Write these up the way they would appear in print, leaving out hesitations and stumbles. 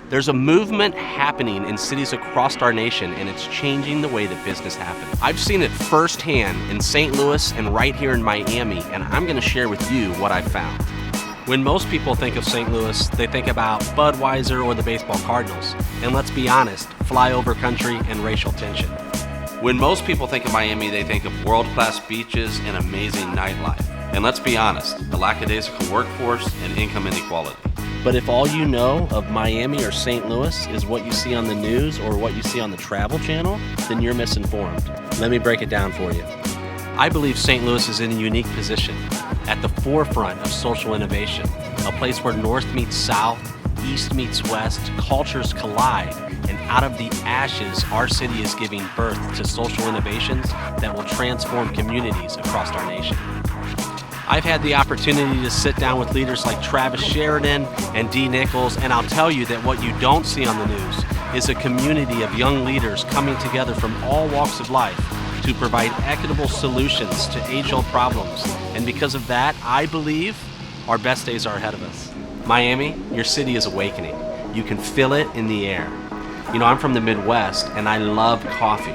There's a movement happening in cities across our nation, and it's changing the way that business happens. I've seen it firsthand in St. Louis and right here in Miami, and I'm going to share with you what I found. When most people think of St. Louis, they think about Budweiser or the baseball Cardinals. And let's be honest, flyover country and racial tension. When most people think of Miami, they think of world-class beaches and amazing nightlife. And let's be honest, the lackadaisical workforce and income inequality. But if all you know of Miami or St. Louis is what you see on the news or what you see on the Travel Channel, then you're misinformed. Let me break it down for you. I believe St. Louis is in a unique position, at the forefront of social innovation, a place where North meets South, East meets West, cultures collide, and out of the ashes, our city is giving birth to social innovations that will transform communities across our nation. I've had the opportunity to sit down with leaders like Sheridan and Nichols, and I'll tell you that what you don't see on the news is a community of young leaders coming together from all walks of life to provide equitable solutions to age-old problems. And because of that, I believe our best days are ahead of us. Miami, your city is awakening. You can feel it in the air. You know, I'm from the Midwest, and I love coffee.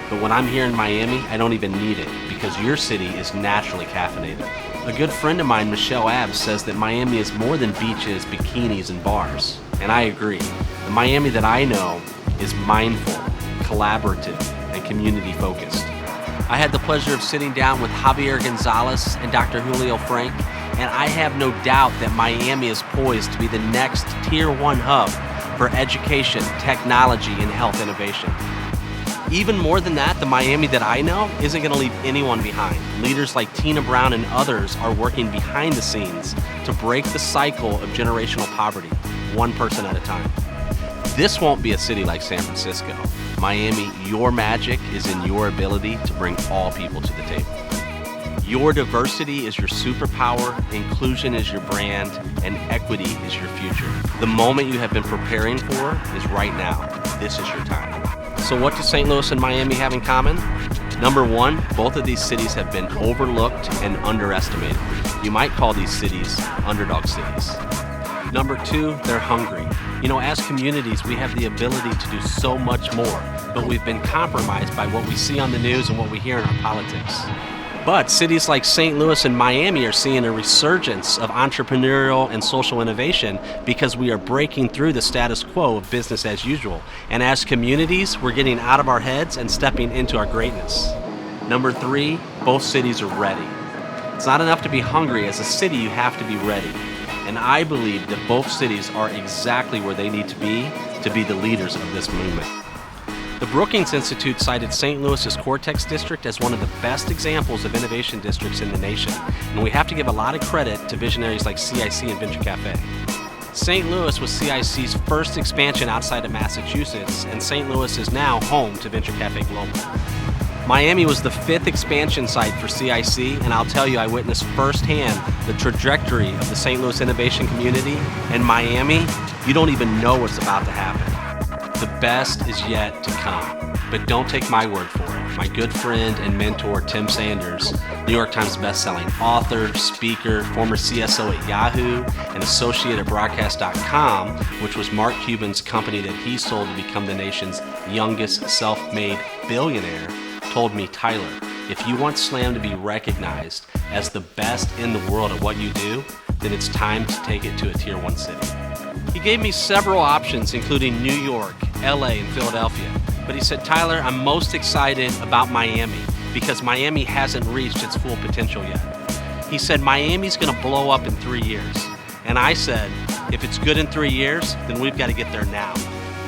But when I'm here in Miami, I don't even need it because your city is naturally caffeinated. A good friend of mine, Michelle Abbs, says that Miami is more than beaches, bikinis, and bars. And I agree. The Miami that I know is mindful, collaborative, and community-focused. I had the pleasure of sitting down with Javier Gonzalez and Dr. Julio Frank, and I have no doubt that Miami is poised to be the next Tier 1 hub for education, technology, and health innovation. Even more than that, the Miami that I know isn't going to leave anyone behind. Leaders like Tina Brown and others are working behind the scenes to break the cycle of generational poverty, one person at a time. This won't be a city like San Francisco. Miami, your magic is in your ability to bring all people to the table. Your diversity is your superpower, inclusion is your brand, and equity is your future. The moment you have been preparing for is right now. This is your time. So what do St. Louis and Miami have in common? Number one, both of these cities have been overlooked and underestimated. You might call these cities underdog cities. Number two, they're hungry. You know, as communities, we have the ability to do so much more, but we've been compromised by what we see on the news and what we hear in our politics. But cities like St. Louis and Miami are seeing a resurgence of entrepreneurial and social innovation because we are breaking through the status quo of business as usual. And as communities, we're getting out of our heads and stepping into our greatness. Number three, both cities are ready. It's not enough to be hungry. As a city, you have to be ready. And I believe that both cities are exactly where they need to be the leaders of this movement. The Brookings Institute cited St. Louis's Cortex district as one of the best examples of innovation districts in the nation, and we have to give a lot of credit to visionaries like CIC and Venture Cafe. St. Louis was CIC's first expansion outside of Massachusetts, and St. Louis is now home to Venture Cafe Global. Miami was the fifth expansion site for CIC, and I'll tell you, I witnessed firsthand the trajectory of the St. Louis innovation community. And Miami, you don't even know what's about to happen. The best is yet to come, but don't take my word for it. My good friend and mentor, Tim Sanders, New York Times bestselling author, speaker, former CSO at Yahoo, and associate at broadcast.com, which was Mark Cuban's company that he sold to become the nation's youngest self-made billionaire, told me, Tyler, if you want Slam to be recognized as the best in the world at what you do, then it's time to take it to a Tier 1 city. He gave me several options, including New York, LA, and Philadelphia. But he said, Tyler, I'm most excited about Miami because Miami hasn't reached its full potential yet. He said, Miami's going to blow up in 3 years. And I said, if it's good in 3 years, then we've got to get there now.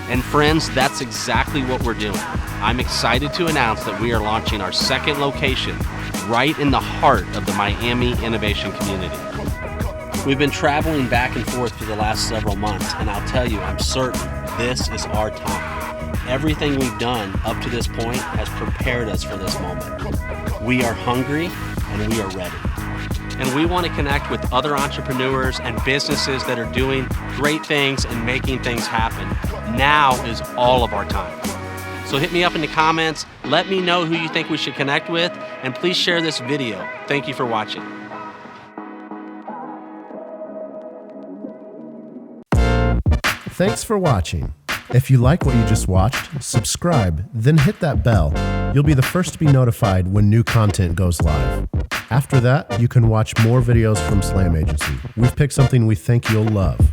And friends, that's exactly what we're doing. I'm excited to announce that we are launching our second location right in the heart of the Miami innovation community. We've been traveling back and forth for the last several months, and I'll tell you, I'm certain this is our time. Everything we've done up to this point has prepared us for this moment. We are hungry and we are ready. And we want to connect with other entrepreneurs and businesses that are doing great things and making things happen. Now is all of our time. So hit me up in the comments, let me know who you think we should connect with, and please share this video. Thank you for watching. Thanks for watching. If you like what you just watched, subscribe, then hit that bell. You'll be the first to be notified when new content goes live. After that, you can watch more videos from Slam Agency. We've picked something we think you'll love.